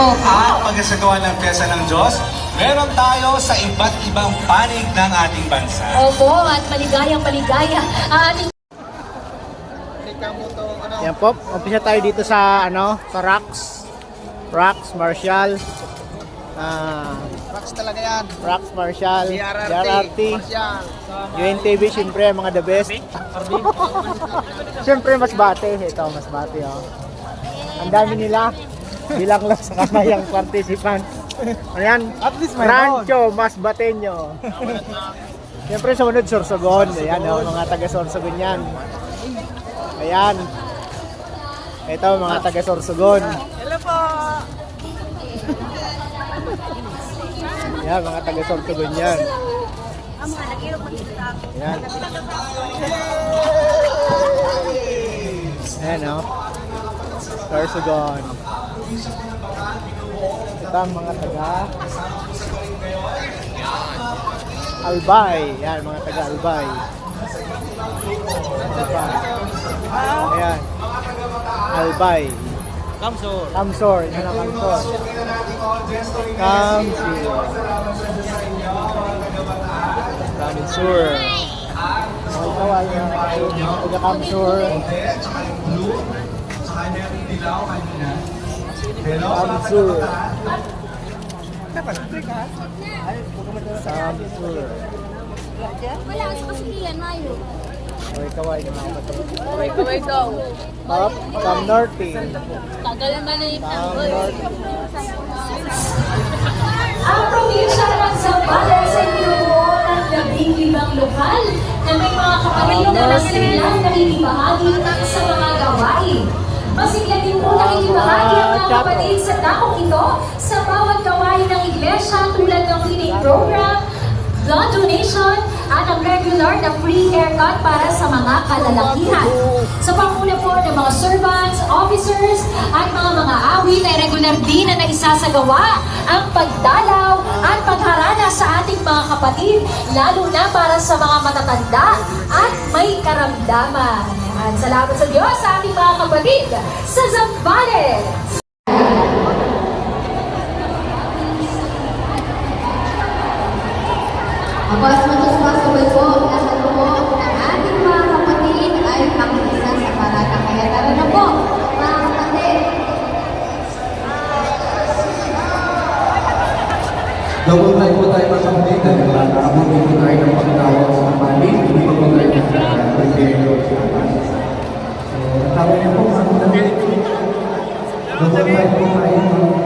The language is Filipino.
At pagkasagawa ng Pyesa ng Diyos, meron tayo sa iba't ibang panig ng ating bansa. Opo, at maligayang-maligaya ang ating... Yan po, umpisa tayo dito sa sa Rax Marshall. Rocks talaga yan. Rax Marshall, DRRT, Marshall, UNTV, siyempre mga the best. Siyempre Masbate, ito Masbate oh. Ang dami nila, bilang lang sa kamayang participant. Ayan, At least may Rancho Masbateño. Siyempre sumunod Sorsogon, ayan oh, mga taga Sorsogon yan. Ayan. Ito mga taga Sorsogon. Hello po! Yan, mga taga Sorsogon yan. Yan. Ayan o. Sorsogon. Ito ang mga taga Albay. Yan, mga taga Albay. Ayan. Albay. Kamsor. Yan ang Kamsor. Kamsur. Mga kawal na taga Kamsur. Kamsur. Kamsur. Wala, sa kasulian, mayo. Mga kawal na mga kapatid. Kaway daw. Up, Cam Norte. Tagalan na na yung Cam Norte. Ang probinsya ng Zambales ay binubuo ng 15 lokal na may mga kapatid na nasilang nakikibahagi sa mga gawain. Masigla din po nakikibahagi ang mga kapatid sa dakong ito sa bawat gawain ng iglesia tulad ng feeding program, blood donation, at ang regular na free haircut para sa mga kalalakihan. Sa panguna po ng mga servants, officers, at mga awit ay regular din na naisasagawa ang pagdalaw at pagharana sa ating mga kapatid, lalo na para sa mga matatanda at may karamdaman. At salamat sa Diyos sa ating mga kapatid sa Zambales! Mas sabay po, lahat po ng ating mga kapatid ay pakikisa sa parada. Kaya tara na po, mga kapatid. Double time po tayo mga kapatid dahil nakakabot po tayo ng pagtawag sa panig. Hindi po po tayo ng pagkero sa panig. So, natawag niyo po mga kapatid. Double time po tayo.